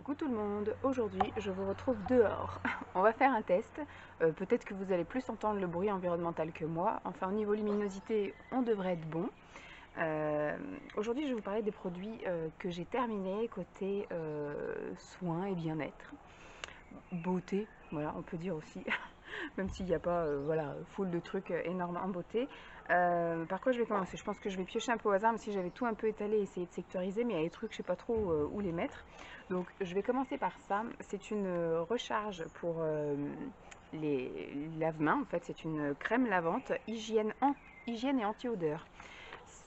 Coucou tout le monde, aujourd'hui je vous retrouve dehors. On va faire un test, peut-être que vous allez plus entendre le bruit environnemental que moi, enfin au niveau luminosité on devrait être bon. Aujourd'hui je vais vous parler des produits que j'ai terminés côté soins et bien-être, beauté, voilà on peut dire aussi, même s'il n'y a pas voilà, full de trucs énormes en beauté. Par quoi je vais commencer? Je pense que je vais piocher un peu au hasard, même si j'avais tout un peu étalé et essayé de sectoriser, mais il y a des trucs, je ne sais pas trop où les mettre. Donc je vais commencer par ça. C'est une recharge pour les lave-mains, en fait, c'est une crème lavante, hygiène et anti-odeur.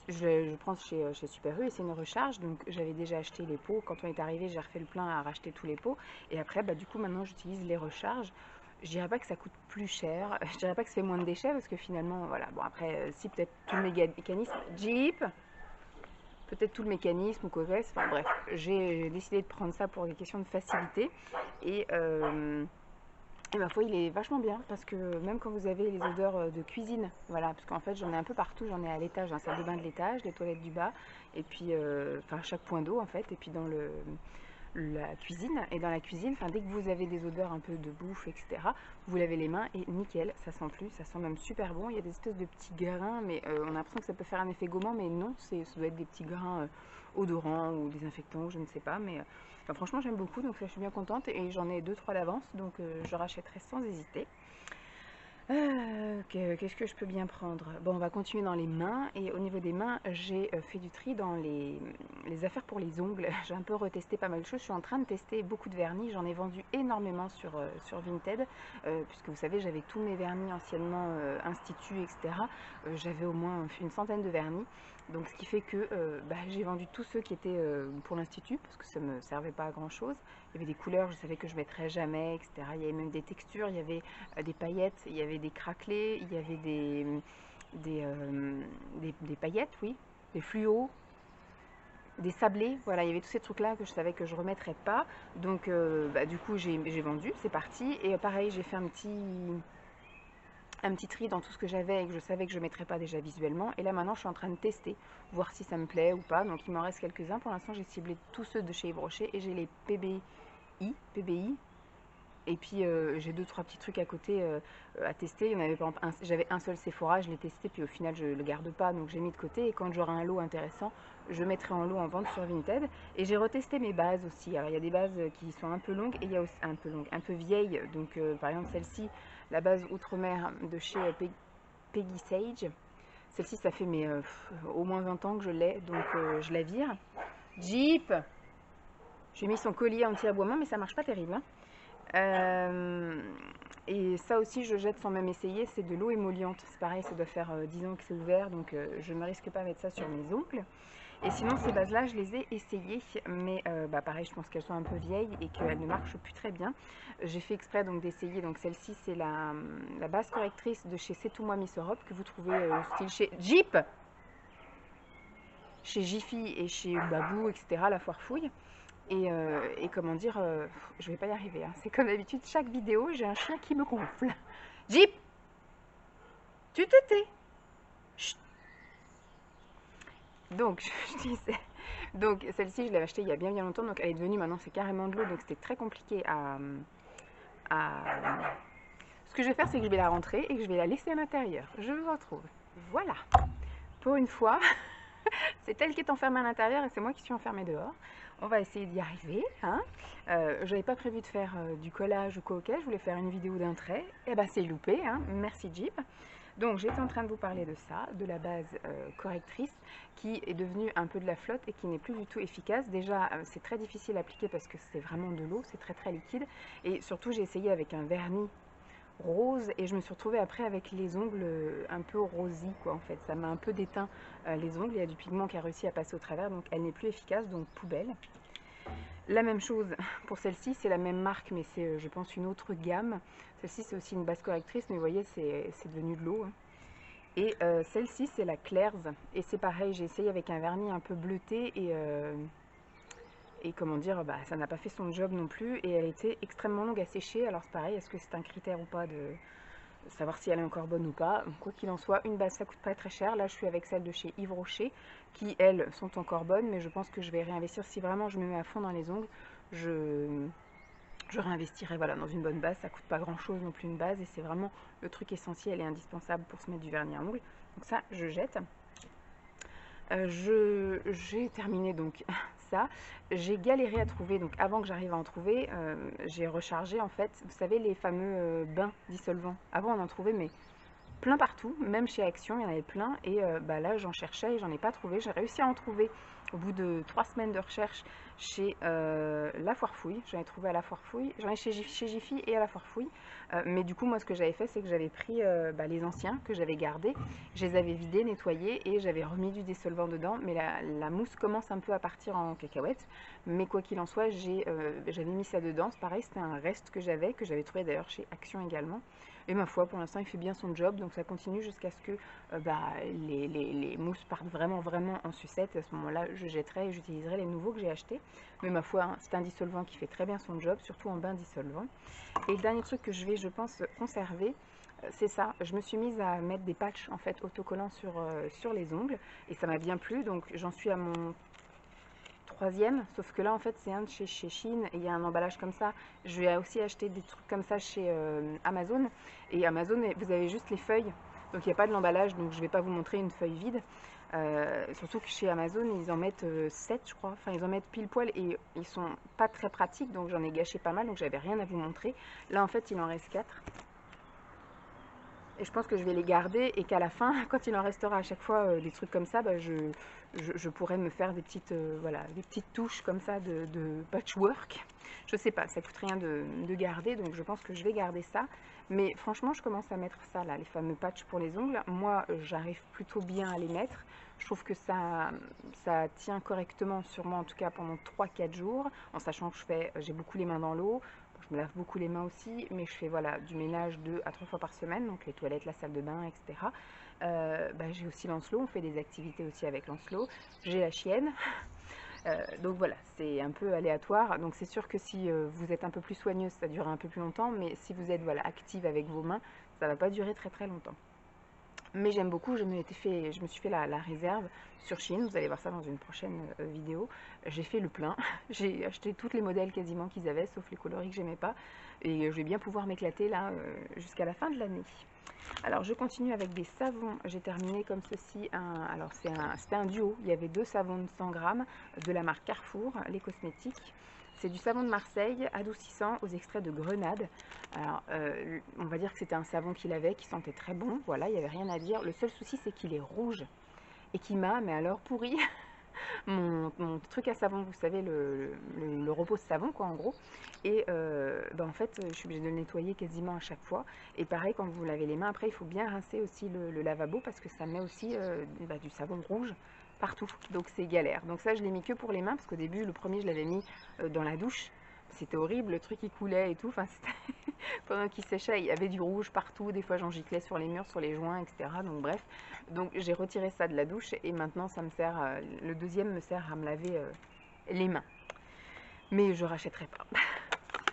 Je prends chez Super U et c'est une recharge, donc j'avais déjà acheté les pots. Quand on est arrivé, j'ai refait le plein à racheter tous les pots. Et après, du coup, maintenant j'utilise les recharges. Je dirais pas que ça coûte plus cher, je dirais pas que ça fait moins de déchets parce que finalement, voilà, bon après, si peut-être tout le mécanisme, Jeep, peut-être tout le mécanisme ou quoi que ce soit, enfin bref, j'ai décidé de prendre ça pour des questions de facilité et ma foi, il est vachement bien parce que même quand vous avez les odeurs de cuisine, voilà, parce qu'en fait j'en ai un peu partout, j'en ai à l'étage, la salle de bain de l'étage, les toilettes du bas, et puis enfin chaque point d'eau en fait, et puis dans la cuisine, et dans la cuisine, enfin dès que vous avez des odeurs un peu de bouffe, etc., vous lavez les mains et nickel, ça sent plus, ça sent même super bon. Il y a des espèces de petits grains, mais on a l'impression que ça peut faire un effet gommant, mais non, ça doit être des petits grains odorants ou désinfectants, je ne sais pas, mais enfin, franchement j'aime beaucoup, donc ça je suis bien contente et j'en ai 2-3 d'avance, donc je rachèterai sans hésiter. Qu'est-ce que je peux bien prendre? Bon, on va continuer dans les mains. Et au niveau des mains, j'ai fait du tri dans les affaires pour les ongles. J'ai un peu retesté pas mal de choses. Je suis en train de tester beaucoup de vernis. J'en ai vendu énormément sur Vinted. Puisque vous savez, j'avais tous mes vernis anciennement Institut, etc. J'avais au moins une centaine de vernis. Donc ce qui fait que j'ai vendu tous ceux qui étaient pour l'Institut. Parce que ça ne me servait pas à grand chose. Il y avait des couleurs, je savais que je ne mettrais jamais, etc. Il y avait même des textures, il y avait des paillettes, il y avait des craquelés, il y avait des paillettes, oui, des fluos, des sablés, voilà, il y avait tous ces trucs-là que je savais que je ne remettrais pas. Donc, du coup, j'ai vendu, c'est parti. Et pareil, j'ai fait un petit tri dans tout ce que j'avais et que je savais que je ne mettrais pas déjà visuellement. Et là, maintenant, je suis en train de tester, voir si ça me plaît ou pas. Donc, il m'en reste quelques-uns. Pour l'instant, j'ai ciblé tous ceux de chez Yves Rocher et j'ai les PBI. Et puis j'ai 2-3 petits trucs à côté à tester. Il y en avait par exemple j'avais un seul Sephora, je l'ai testé, puis au final je le garde pas, donc j'ai mis de côté. Et quand j'aurai un lot intéressant, je mettrai en lot en vente sur Vinted. Et j'ai retesté mes bases aussi. Alors il y a des bases qui sont un peu longues et il y a aussi un peu vieilles. Donc par exemple celle-ci, la base Outre-mer de chez Peggy Sage. Celle-ci, ça fait au moins 20 ans que je l'ai, donc je la vire. Jeep! J'ai mis son collier anti-aboiement, mais ça marche pas terrible, hein. Et ça aussi je jette sans même essayer, c'est de l'eau émolliente, c'est pareil, ça doit faire 10 ans que c'est ouvert, donc je ne risque pas de mettre ça sur mes ongles. Et sinon ces bases là je les ai essayées, mais pareil je pense qu'elles sont un peu vieilles et qu'elles ne marchent plus très bien. J'ai fait exprès donc d'essayer, donc celle-ci c'est la base correctrice de chez C'est tout moi Miss Europe, que vous trouvez style chez Jeep, chez Jiffy et chez Babou, etc., la foire fouille. Et comment dire, je vais pas y arriver, hein. C'est comme d'habitude, chaque vidéo, j'ai un chien qui me gonfle. Jeep, tu te tais. Chut. Donc, je disais. Donc, celle-ci, je l'avais achetée il y a bien longtemps, donc elle est devenue, maintenant c'est carrément de l'eau, donc c'était très compliqué Ce que je vais faire, c'est que je vais la rentrer et que je vais la laisser à l'intérieur. Je vous retrouve. Voilà. Pour une fois, c'est elle qui est enfermée à l'intérieur et c'est moi qui suis enfermée dehors. On va essayer d'y arriver, hein. J'avais pas prévu de faire du collage ou quoi, ok, je voulais faire une vidéo d'un trait. Et c'est loupé, hein. Merci Jeep. Donc j'étais en train de vous parler de ça, de la base correctrice qui est devenue un peu de la flotte et qui n'est plus du tout efficace. Déjà c'est très difficile à appliquer parce que c'est vraiment de l'eau, c'est très liquide. Et surtout j'ai essayé avec un vernis rose et je me suis retrouvée après avec les ongles un peu rosy, quoi, en fait ça m'a un peu déteint les ongles. Il y a du pigment qui a réussi à passer au travers, donc elle n'est plus efficace, donc poubelle. La même chose pour celle-ci, c'est la même marque mais c'est je pense une autre gamme. Celle-ci c'est aussi une base correctrice, mais vous voyez c'est devenu de l'eau, hein. Et celle-ci c'est la Claire's et c'est pareil, j'ai essayé avec un vernis un peu bleuté et comment dire, ça n'a pas fait son job non plus et elle était extrêmement longue à sécher. Alors c'est pareil, est-ce que c'est un critère ou pas de savoir si elle est encore bonne ou pas? Quoi qu'il en soit, une base ça coûte pas très cher. Là je suis avec celle de chez Yves Rocher qui elles sont encore bonnes, mais je pense que je vais réinvestir si vraiment je me mets à fond dans les ongles. je réinvestirai voilà, dans une bonne base. Ça coûte pas grand chose non plus une base et c'est vraiment le truc essentiel et indispensable pour se mettre du vernis à ongles. Donc ça, je jette. J'ai terminé donc ça. J'ai galéré à trouver, donc avant que j'arrive à en trouver, j'ai rechargé en fait, vous savez, les fameux bains dissolvants. Avant on en trouvait, mais plein partout, même chez Action, il y en avait plein. Et bah là, j'en cherchais et j'en ai pas trouvé. J'ai réussi à en trouver au bout de 3 semaines de recherche chez La Foire Fouille. J'en ai trouvé à La Foire Fouille. J'en ai chez Jiffy et à La Foire Fouille. Mais du coup, moi, ce que j'avais fait, c'est que j'avais pris bah, les anciens que j'avais gardés. Je les avais vidés, nettoyés et j'avais remis du dissolvant dedans. Mais la mousse commence un peu à partir en cacahuètes. Mais quoi qu'il en soit, j'avais mis ça dedans. C'est pareil, c'était un reste que j'avais trouvé d'ailleurs chez Action également. Et ma foi, pour l'instant, il fait bien son job, donc ça continue jusqu'à ce que les mousses partent vraiment en sucette. Et à ce moment-là, je jetterai et j'utiliserai les nouveaux que j'ai achetés. Mais ma foi, hein, c'est un dissolvant qui fait très bien son job, surtout en bain dissolvant. Et le dernier truc que je vais, je pense, conserver, c'est ça. Je me suis mise à mettre des patchs en fait autocollants sur les ongles et ça m'a bien plu. Donc j'en suis à mon troisième, sauf que là en fait c'est un de chez Shein et il y a un emballage comme ça. Je vais aussi acheter des trucs comme ça chez Amazon, et Amazon vous avez juste les feuilles, donc il n'y a pas de l'emballage, donc je vais pas vous montrer une feuille vide. Surtout que chez Amazon ils en mettent 7 je crois, enfin ils en mettent pile poil et ils sont pas très pratiques, donc j'en ai gâché pas mal, donc j'avais rien à vous montrer. Là en fait il en reste 4. Et je pense que je vais les garder et qu'à la fin, quand il en restera à chaque fois des trucs comme ça, bah, je pourrais me faire des petites, voilà, des petites touches comme ça de patchwork. Je sais pas, ça coûte rien de garder, donc je pense que je vais garder ça. Mais franchement, je commence à mettre ça là, les fameux patchs pour les ongles. Moi, j'arrive plutôt bien à les mettre. Je trouve que ça tient correctement sur moi, en tout cas pendant 3-4 jours, en sachant que j'ai beaucoup les mains dans l'eau. Je me lave beaucoup les mains aussi, mais je fais voilà, du ménage 2 à 3 fois par semaine, donc les toilettes, la salle de bain, etc. Bah, j'ai aussi Lancelot, on fait des activités aussi avec Lancelot. J'ai la chienne. Donc voilà, c'est un peu aléatoire. Donc c'est sûr que si vous êtes un peu plus soigneuse, ça durera un peu plus longtemps, mais si vous êtes voilà, active avec vos mains, ça ne va pas durer très longtemps. Mais j'aime beaucoup, je me suis fait la réserve sur Shein, vous allez voir ça dans une prochaine vidéo. J'ai fait le plein, j'ai acheté tous les modèles quasiment qu'ils avaient, sauf les coloris que j'aimais pas. Et je vais bien pouvoir m'éclater là jusqu'à la fin de l'année. Alors je continue avec des savons, j'ai terminé comme ceci. Alors c'était un duo, il y avait 2 savons de 100 grammes de la marque Carrefour, les cosmétiques. C'est du savon de Marseille, adoucissant aux extraits de grenade. Alors, on va dire que c'était un savon qu'il avait, qui sentait très bon. Voilà, il n'y avait rien à dire. Le seul souci, c'est qu'il est rouge et qui m'a, mais alors, pourri mon truc à savon. Vous savez, le repose-savon, quoi, en gros. Et en fait, je suis obligée de le nettoyer quasiment à chaque fois. Et pareil, quand vous lavez les mains, après, il faut bien rincer aussi le lavabo parce que ça met aussi du savon rouge partout, donc c'est galère. Donc ça je l'ai mis que pour les mains, parce qu'au début le premier je l'avais mis dans la douche, c'était horrible, le truc il coulait et tout, enfin pendant qu'il séchait il y avait du rouge partout, des fois j'en giclais sur les murs, sur les joints, etc. Donc bref, donc j'ai retiré ça de la douche et maintenant ça me sert, le deuxième me sert à me laver les mains, mais je rachèterai pas.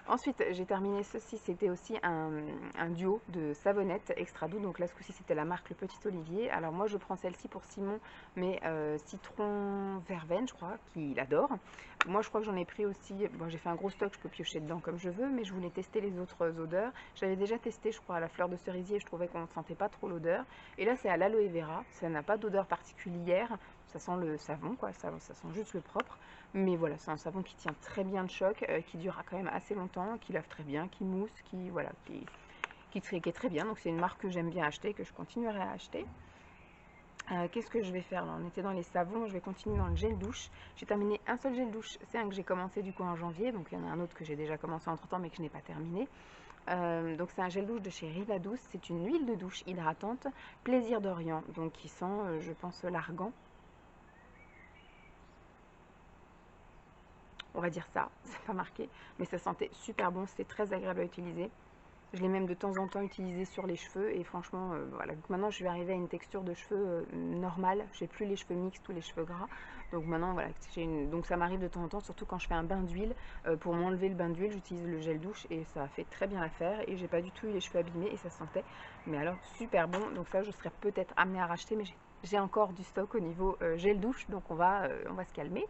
Ensuite, j'ai terminé ceci, c'était aussi un duo de savonnettes extra doux. Donc là, ce coup-ci, c'était la marque Le Petit Olivier. Alors moi, je prends celle-ci pour Simon, mais citron verveine, je crois, qu'il adore. Moi, je crois que j'en ai pris aussi, bon, j'ai fait un gros stock, je peux piocher dedans comme je veux, mais je voulais tester les autres odeurs. J'avais déjà testé, je crois, à la fleur de cerisier, je trouvais qu'on ne sentait pas trop l'odeur. Et là, c'est à l'aloe vera, ça n'a pas d'odeur particulière, ça sent le savon, quoi, ça sent juste le propre. Mais voilà, c'est un savon qui tient très bien le choc, qui durera quand même assez longtemps, qui lave très bien, qui mousse, qui est très bien. Donc c'est une marque que j'aime bien acheter, que je continuerai à acheter. Qu'est-ce que je vais faire là? On était dans les savons, je vais continuer dans le gel douche. J'ai terminé un seul gel douche, c'est un que j'ai commencé du coup en janvier, donc il y en a un autre que j'ai déjà commencé entre temps mais que je n'ai pas terminé. Donc c'est un gel douche de chez Riva Douce, c'est une huile de douche hydratante, Plaisir d'Orient, donc qui sent, je pense, l'argan. On va dire ça, c'est pas marqué, mais ça sentait super bon, c'était très agréable à utiliser. Je l'ai même de temps en temps utilisé sur les cheveux et franchement, voilà. Donc maintenant je vais arriver à une texture de cheveux normale, j'ai plus les cheveux mixtes ou les cheveux gras. Donc maintenant voilà, donc ça m'arrive de temps en temps, surtout quand je fais un bain d'huile. Pour m'enlever le bain d'huile, j'utilise le gel douche et ça a fait très bien l'affaire et j'ai pas du tout eu les cheveux abîmés et ça sentait, mais alors super bon. Donc ça je serais peut-être amenée à racheter, mais j'ai encore du stock au niveau gel douche, donc on va se calmer.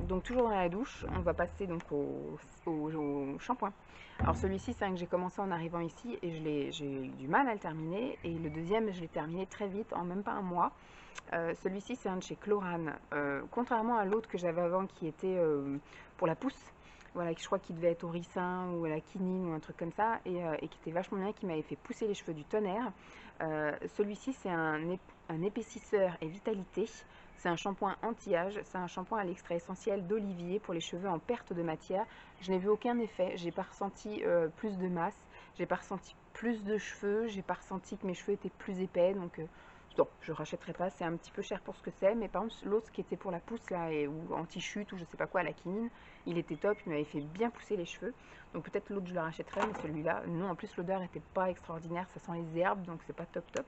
Donc toujours dans la douche, on va passer donc au shampoing. Alors celui-ci, c'est un que j'ai commencé en arrivant ici et j'ai eu du mal à le terminer. Et le deuxième, je l'ai terminé très vite, en même pas un mois. Celui-ci, c'est un de chez Chlorane. Contrairement à l'autre que j'avais avant qui était pour la pousse, voilà, je crois qu'il devait être au ricin ou à la quinine ou un truc comme ça, et qui était vachement bien, qui m'avait fait pousser les cheveux du tonnerre. Celui-ci, c'est un épaississeur et vitalité. C'est un shampoing anti-âge, c'est un shampoing à l'extrait essentiel d'olivier pour les cheveux en perte de matière. Je n'ai vu aucun effet, j'ai pas ressenti plus de masse, j'ai pas ressenti plus de cheveux, j'ai pas ressenti que mes cheveux étaient plus épais, donc non, je rachèterai pas, c'est un petit peu cher pour ce que c'est, mais par contre l'autre qui était pour la pousse là, ou anti-chute ou je sais pas quoi, à la quinine, il était top, il m'avait fait bien pousser les cheveux, donc peut-être l'autre je le rachèterai, mais celui-là, non, en plus l'odeur était pas extraordinaire, ça sent les herbes, donc c'est pas top top.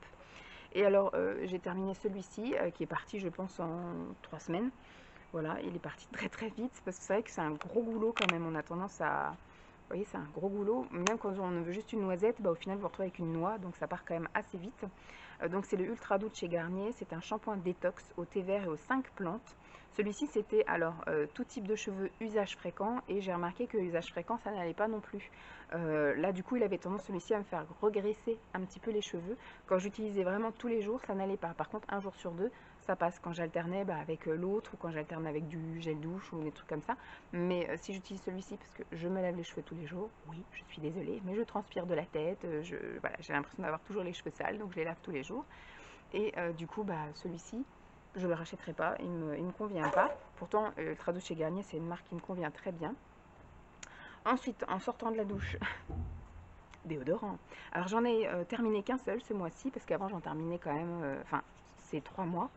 Et alors j'ai terminé celui-ci, qui est parti je pense en 3 semaines, voilà, il est parti très très vite, parce que c'est vrai que c'est un gros goulot quand même, on a tendance à... Vous voyez, c'est un gros goulot. Même quand on veut juste une noisette, bah, au final, vous vous retrouvez avec une noix, donc ça part quand même assez vite. Donc c'est le Ultra Doux de chez Garnier. C'est un shampoing détox au thé vert et aux 5 plantes. Celui-ci, c'était alors tout type de cheveux, usage fréquent. Et j'ai remarqué que usage fréquent, ça n'allait pas non plus. Là, du coup, il avait tendance, celui-ci, à me faire regresser un petit peu les cheveux. Quand j'utilisais vraiment tous les jours, ça n'allait pas. Par contre, un jour sur deux, ça passe quand j'alternais avec l'autre ou quand j'alternais avec du gel douche ou des trucs comme ça. Mais si j'utilise celui-ci parce que je me lave les cheveux tous les jours, oui, je suis désolée, mais je transpire de la tête, voilà, j'ai l'impression d'avoir toujours les cheveux sales, donc je les lave tous les jours. Et du coup, celui-ci, je ne le rachèterai pas, il me convient pas. Pourtant, Ultra Doux chez Garnier, c'est une marque qui me convient très bien. Ensuite, en sortant de la douche, déodorant. Alors j'en ai terminé qu'un seul ce mois-ci, parce qu'avant j'en terminais quand même, enfin, c'est 3 mois.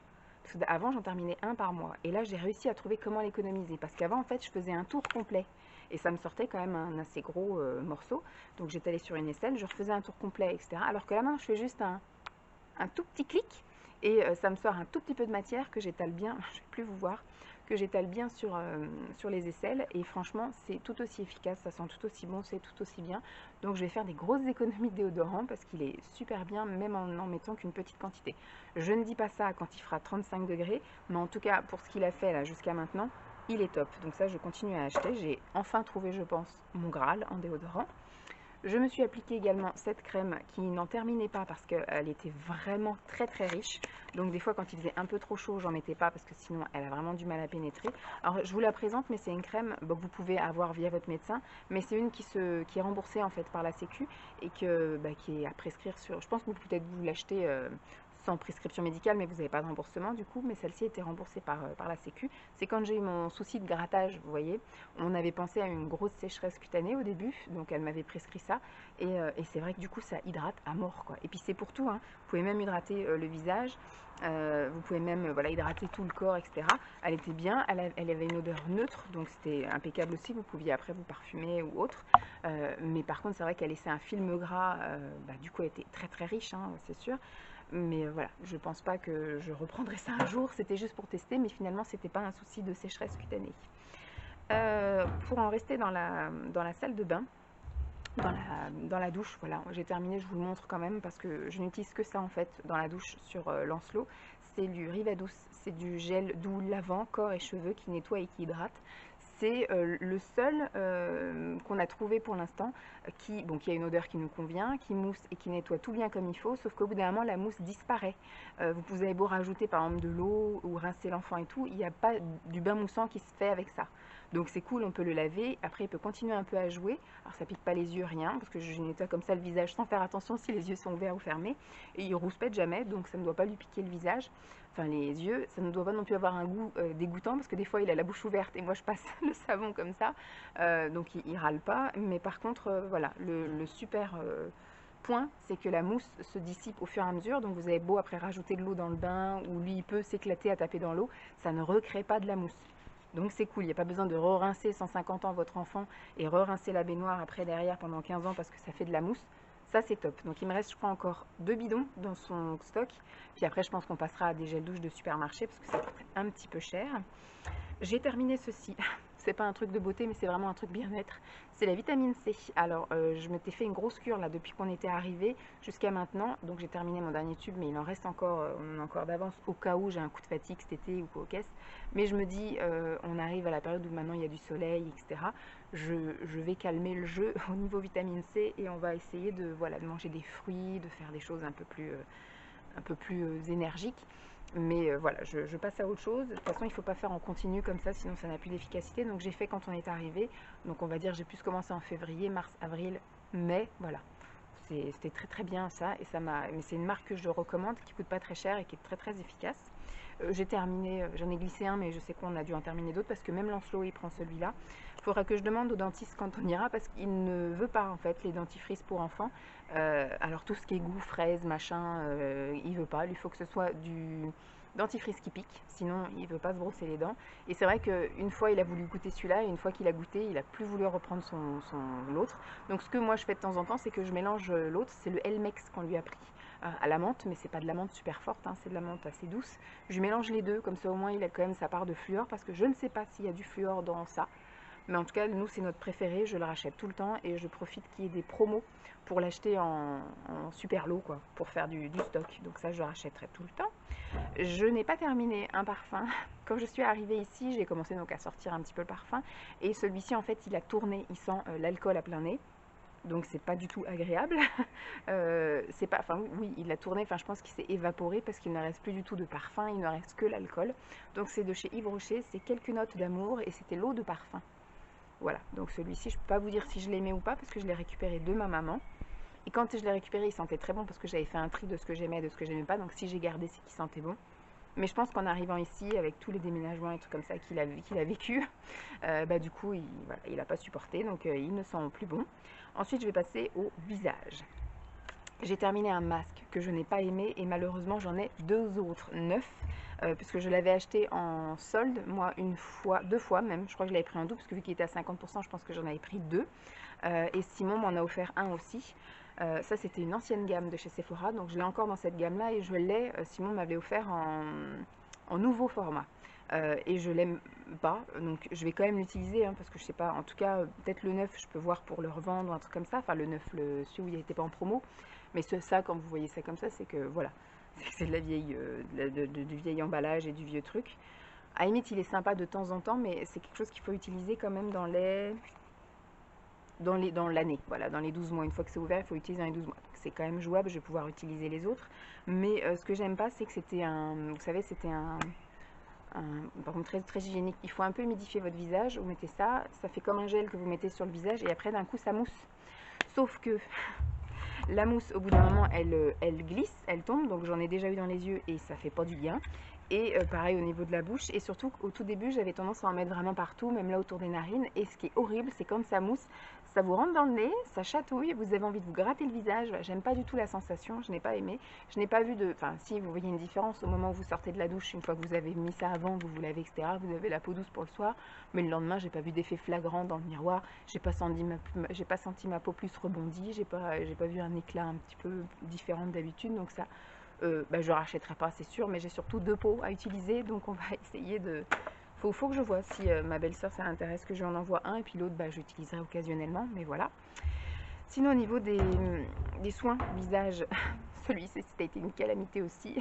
Avant, j'en terminais un par mois. Et là, j'ai réussi à trouver comment l'économiser. Parce qu'avant, en fait, je faisais un tour complet. Et ça me sortait quand même un assez gros morceau. Donc, j'étais allée sur une aisselle, je refaisais un tour complet, etc. Alors que là, maintenant, je fais juste un tout petit clic. Et ça me sort un tout petit peu de matière que j'étale bien. Je ne vais plus vous voir. Que j'étale bien sur les aisselles. Et franchement, c'est tout aussi efficace. Ça sent tout aussi bon, c'est tout aussi bien. Donc, je vais faire des grosses économies de déodorant parce qu'il est super bien, même en n'en mettant qu'une petite quantité. Je ne dis pas ça quand il fera 35 degrés, mais en tout cas, pour ce qu'il a fait là jusqu'à maintenant, il est top. Donc ça, je continue à acheter. J'ai enfin trouvé, je pense, mon Graal en déodorant. Je me suis appliqué également cette crème qui n'en terminait pas parce qu'elle était vraiment très très riche. Donc des fois quand il faisait un peu trop chaud, j'en mettais pas parce que sinon elle a vraiment du mal à pénétrer. Alors je vous la présente, mais c'est une crème que vous pouvez avoir via votre médecin, mais c'est une qui est remboursée en fait par la Sécu et qui est à prescrire sur... Je pense que vous peut-être vous l'achetez sans prescription médicale, mais vous n'avez pas de remboursement du coup, mais celle-ci était remboursée par la Sécu. C'est quand j'ai eu mon souci de grattage, vous voyez, on avait pensé à une grosse sécheresse cutanée au début, donc elle m'avait prescrit ça, et c'est vrai que du coup ça hydrate à mort, quoi. Et puis c'est pour tout, hein. Vous pouvez même hydrater le visage, vous pouvez même voilà, hydrater tout le corps, etc. Elle était bien, elle avait une odeur neutre, donc c'était impeccable aussi, vous pouviez après vous parfumer ou autre, mais par contre c'est vrai qu'elle laissait un film gras, du coup elle était très très riche, hein, c'est sûr. Mais voilà, je pense pas que je reprendrai ça un jour, c'était juste pour tester, mais finalement c'était pas un souci de sécheresse cutanée. Pour en rester dans la salle de bain, dans la douche, voilà, j'ai terminé, je vous le montre quand même parce que je n'utilise que ça en fait dans la douche sur Lancelot. C'est du Rivadouce, c'est du gel doux lavant, corps et cheveux qui nettoie et qui hydrate. C'est le seul qu'on a trouvé pour l'instant qui a une odeur qui nous convient, qui mousse et qui nettoie tout bien comme il faut, sauf qu'au bout d'un moment la mousse disparaît. Vous avez beau rajouter par exemple de l'eau ou rincer l'enfant et tout, il n'y a pas du bain moussant qui se fait avec ça. Donc c'est cool, on peut le laver, après il peut continuer un peu à jouer, alors ça pique pas les yeux, rien, parce que je nettoie comme ça le visage sans faire attention si les yeux sont ouverts ou fermés, et il rouspète jamais, donc ça ne doit pas lui piquer le visage, enfin les yeux, ça ne doit pas non plus avoir un goût dégoûtant, parce que des fois il a la bouche ouverte, et moi je passe le savon comme ça, donc il râle pas, mais par contre, voilà, le super... point, c'est que la mousse se dissipe au fur et à mesure, donc vous avez beau après rajouter de l'eau dans le bain, ou lui il peut s'éclater à taper dans l'eau, ça ne recrée pas de la mousse. Donc c'est cool, il n'y a pas besoin de re-rincer 150 ans votre enfant et re-rincer la baignoire après derrière pendant 15 ans parce que ça fait de la mousse. Ça c'est top. Donc il me reste je crois encore 2 bidons dans son stock. Puis après je pense qu'on passera à des gels douche de supermarché parce que ça coûte un petit peu cher. J'ai terminé ceci. c'est pas un truc de beauté, mais c'est vraiment un truc bien-être. C'est la vitamine C. Alors, je m'étais fait une grosse cure là depuis qu'on était arrivé jusqu'à maintenant. Donc, j'ai terminé mon dernier tube, mais il en reste encore, on en a encore d'avance au cas où j'ai un coup de fatigue cet été ou quoi aux caisses. Mais je me dis, on arrive à la période où maintenant il y a du soleil, etc. Je vais calmer le jeu au niveau vitamine C et on va essayer de, voilà, de manger des fruits, de faire des choses un peu plus énergiques. Mais voilà, je passe à autre chose. De toute façon, il ne faut pas faire en continu comme ça, sinon ça n'a plus d'efficacité. Donc j'ai fait quand on est arrivé. Donc on va dire j'ai pu commencer en février, mars, avril, mai. Voilà. C'était très très bien ça. Et ça m'a. Mais c'est une marque que je recommande, qui coûte pas très cher et qui est très très efficace. J'ai terminé, j'en ai glissé un, mais je sais qu'on a dû en terminer d'autres parce que même Lancelot il prend celui-là. Il faudra que je demande au dentiste quand on ira parce qu'il ne veut pas en fait les dentifrices pour enfants. Alors tout ce qui est goût, fraise, machin, il veut pas. Il faut que ce soit du dentifrice qui pique, sinon il veut pas se brosser les dents. Et c'est vrai qu'une fois il a voulu goûter celui-là et une fois qu'il a goûté, il a plus voulu reprendre l'autre. Donc ce que moi je fais de temps en temps, c'est que je mélange l'autre, c'est le Elmex qu'on lui a pris à la menthe, mais c'est pas de la menthe super forte, hein, c'est de la menthe assez douce. Je mélange les deux, comme ça au moins il a quand même sa part de fluor, parce que je ne sais pas s'il y a du fluor dans ça. Mais en tout cas, nous, c'est notre préféré, je le rachète tout le temps et je profite qu'il y ait des promos pour l'acheter en super lot, quoi, pour faire du stock. Donc ça, je rachèterai tout le temps. Je n'ai pas terminé un parfum. Quand je suis arrivée ici, j'ai commencé donc à sortir un petit peu le parfum. Et celui-ci, en fait, il a tourné, il sent l'alcool à plein nez. Donc c'est pas du tout agréable. C'est pas, enfin oui, il a tourné, enfin je pense qu'il s'est évaporé parce qu'il ne reste plus du tout de parfum, il ne reste que l'alcool. Donc c'est de chez Yves Rocher, c'est quelques notes d'amour et c'était l'eau de parfum. Voilà, donc celui-ci, je peux pas vous dire si je l'aimais ou pas parce que je l'ai récupéré de ma maman. Et quand je l'ai récupéré, il sentait très bon parce que j'avais fait un tri de ce que j'aimais et de ce que j'aimais pas. Donc si j'ai gardé, c'est qu'il sentait bon. Mais je pense qu'en arrivant ici, avec tous les déménagements et trucs comme ça qu'il a vécu, bah, du coup, il n'a pas supporté, donc il ne sent plus bon. Ensuite, je vais passer au visage. J'ai terminé un masque que je n'ai pas aimé et malheureusement, j'en ai deux autres neufs. Puisque je l'avais acheté en solde, moi deux fois même, je crois que je l'avais pris en double, parce que vu qu'il était à 50%, je pense que j'en avais pris deux. Et Simon m'en a offert un aussi. Ça c'était une ancienne gamme de chez Sephora, donc je l'ai encore dans cette gamme là et je l'ai, Simon m'avait offert en nouveau format. Et je l'aime pas, donc je vais quand même l'utiliser, hein, parce que je sais pas, en tout cas peut-être le neuf je peux voir pour le revendre ou un truc comme ça, enfin le neuf, celui où il n'était pas en promo, mais ça quand vous voyez ça comme ça, c'est que voilà, c'est de la vieille, du vieil emballage et du vieux truc. À la limite il est sympa de temps en temps, mais c'est quelque chose qu'il faut utiliser quand même dans l'année, voilà, dans les 12 mois. Une fois que c'est ouvert, il faut utiliser dans les 12 mois. C'est quand même jouable, je vais pouvoir utiliser les autres. Mais ce que j'aime pas, c'est que c'était vous savez, c'était par contre très, très hygiénique. Il faut un peu humidifier votre visage, vous mettez ça, ça fait comme un gel que vous mettez sur le visage et après d'un coup ça mousse. Sauf que la mousse, au bout d'un moment, elle glisse, elle tombe, donc j'en ai déjà eu dans les yeux et ça fait pas du bien. Et pareil au niveau de la bouche. Et surtout, au tout début, j'avais tendance à en mettre vraiment partout, même là autour des narines. Et ce qui est horrible, c'est quand ça mousse, ça vous rentre dans le nez, ça chatouille, vous avez envie de vous gratter le visage. J'aime pas du tout la sensation, je n'ai pas aimé. Je n'ai pas vu de... Enfin, si, vous voyez une différence au moment où vous sortez de la douche, une fois que vous avez mis ça avant, vous vous lavez, etc. Vous avez la peau douce pour le soir. Mais le lendemain, j'ai pas vu d'effet flagrant dans le miroir. J'ai pas senti ma peau plus rebondie. J'ai pas vu un éclat un petit peu différent d'habitude. Donc ça... bah, je rachèterai pas, c'est sûr, mais j'ai surtout deux pots à utiliser, donc on va essayer de... Faut que je vois si ma belle-sœur ça l'intéresse que je lui en envoie un, et puis l'autre, bah, j'utiliserai occasionnellement, mais voilà. Sinon, au niveau des soins visage, celui-ci, c'était une calamité aussi.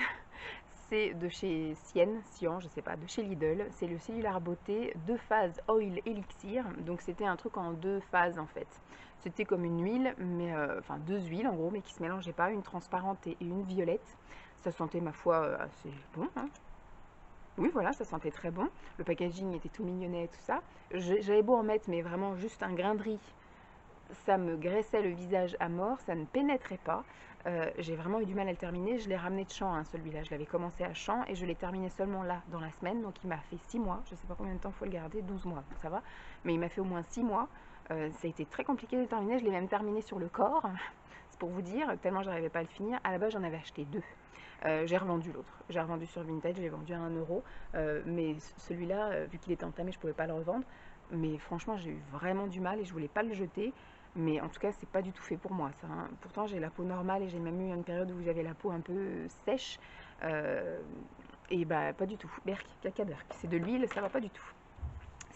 C'est de chez Cian, je sais pas, de chez Lidl. C'est le Cellular Beauté 2 phases Oil Elixir. Donc c'était un truc en 2 phases en fait. C'était comme une huile, mais enfin 2 huiles en gros, mais qui se mélangeaient pas, une transparente et une violette. Ça sentait ma foi assez bon, hein. Oui, voilà, ça sentait très bon. Le packaging était tout mignonnet et tout ça. J'avais beau en mettre, mais vraiment juste un grain de riz, ça me graissait le visage à mort, ça ne pénétrait pas. J'ai vraiment eu du mal à le terminer. Je l'ai ramené de Champs, hein, celui-là. Je l'avais commencé à Champs et je l'ai terminé seulement là, dans la semaine. Donc il m'a fait 6 mois. Je ne sais pas combien de temps il faut le garder, 12 mois, ça va. Mais il m'a fait au moins 6 mois. Ça a été très compliqué de le terminer. Je l'ai même terminé sur le corps. C'est pour vous dire, tellement j'arrivais pas à le finir. À la base, j'en avais acheté 2. J'ai revendu l'autre. J'ai revendu sur Vinted, j'ai vendu à 1 euro. Mais celui-là, vu qu'il était entamé, je ne pouvais pas le revendre. Mais franchement, j'ai eu vraiment du mal et je voulais pas le jeter. Mais en tout cas, c'est pas du tout fait pour moi, ça, hein. Pourtant, j'ai la peau normale et j'ai même eu une période où j'avais la peau un peu sèche. Et bah, pas du tout. Berk, caca Berk. C'est de l'huile, ça va pas du tout.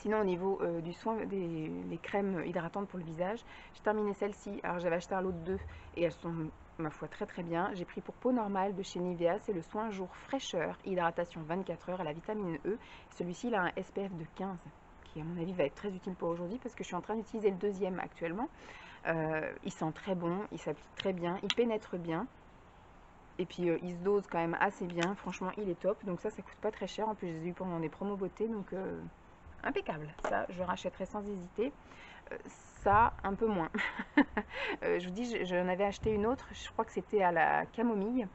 Sinon au niveau du soin des crèmes hydratantes pour le visage, j'ai terminé celle-ci. Alors j'avais acheté un lot de 2 et elles sont ma foi très très bien. J'ai pris pour peau normale de chez Nivea, c'est le soin jour fraîcheur, hydratation 24 heures à la vitamine E. Celui-ci il a un SPF de 15 qui à mon avis va être très utile pour aujourd'hui parce que je suis en train d'utiliser le deuxième actuellement. Il sent très bon, il s'applique très bien, il pénètre bien. Et puis il se dose quand même assez bien, franchement il est top. Donc ça coûte pas très cher, en plus je les ai eu pendant des promos beauté, donc impeccable. Ça je rachèterai sans hésiter. Ça un peu moins. Je vous dis, j'en avais acheté une autre, je crois que c'était à la camomille,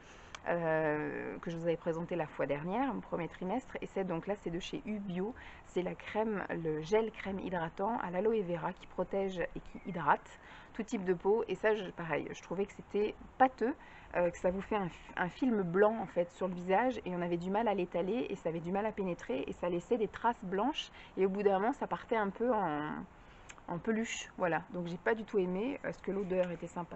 que je vous avais présenté la fois dernière, au premier trimestre, et c'est donc là c'est de chez Ubio, c'est la crème, le gel crème hydratant à l'aloe vera qui protège et qui hydrate tout type de peau. Et ça pareil, je trouvais que c'était pâteux, que ça vous fait un film blanc en fait sur le visage, et on avait du mal à l'étaler et ça avait du mal à pénétrer et ça laissait des traces blanches, et au bout d'un moment ça partait un peu en peluche, voilà. Donc j'ai pas du tout aimé. Est-ce que l'odeur était sympa?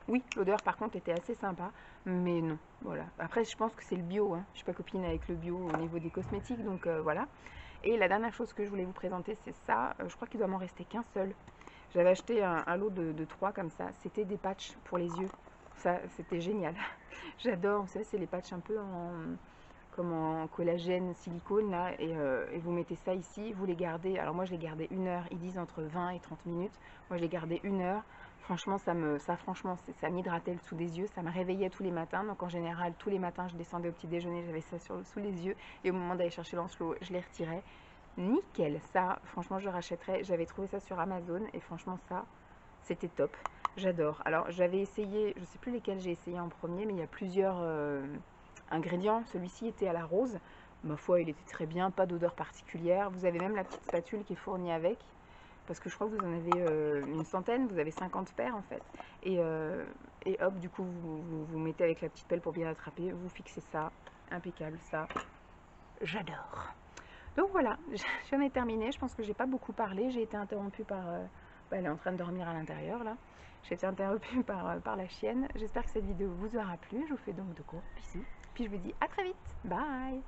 Oui, l'odeur par contre était assez sympa, mais non, voilà. Après je pense que c'est le bio, hein. Je suis pas copine avec le bio au niveau des cosmétiques, donc voilà. Et la dernière chose que je voulais vous présenter, c'est ça. Je crois qu'il doit m'en rester qu'un seul. J'avais acheté un lot de 3 comme ça, c'était des patchs pour les yeux. Ça, c'était génial. J'adore, vous savez, c'est les patchs un peu comme en collagène, silicone là, et vous mettez ça ici, vous les gardez. Alors moi je les gardais 1 heure, ils disent entre 20 et 30 minutes. Moi je les gardais 1 heure. Franchement, ça m'hydratait le dessous des yeux, ça me réveillait tous les matins. Donc en général, tous les matins, je descendais au petit déjeuner, j'avais ça sous les yeux, et au moment d'aller chercher Lancelot, je les retirais. Nickel, ça, franchement, je rachèterais. J'avais trouvé ça sur Amazon, et franchement, ça, c'était top. J'adore. Alors, j'avais essayé, je sais plus lesquels j'ai essayé en premier, mais il y a plusieurs ingrédients. Celui-ci était à la rose. Ma foi, il était très bien, pas d'odeur particulière. Vous avez même la petite spatule qui est fournie avec, parce que je crois que vous en avez une centaine, vous avez 50 paires en fait. Et hop, du coup, vous mettez avec la petite pelle pour bien attraper, vous fixez ça. Impeccable, ça. J'adore. Donc voilà, j'en ai terminé. Je pense que j'ai pas beaucoup parlé. J'ai été interrompue par... elle est en train de dormir à l'intérieur là. J'ai été interrompue par la chienne. J'espère que cette vidéo vous aura plu. Je vous fais donc de gros bisous. Puis je vous dis à très vite. Bye.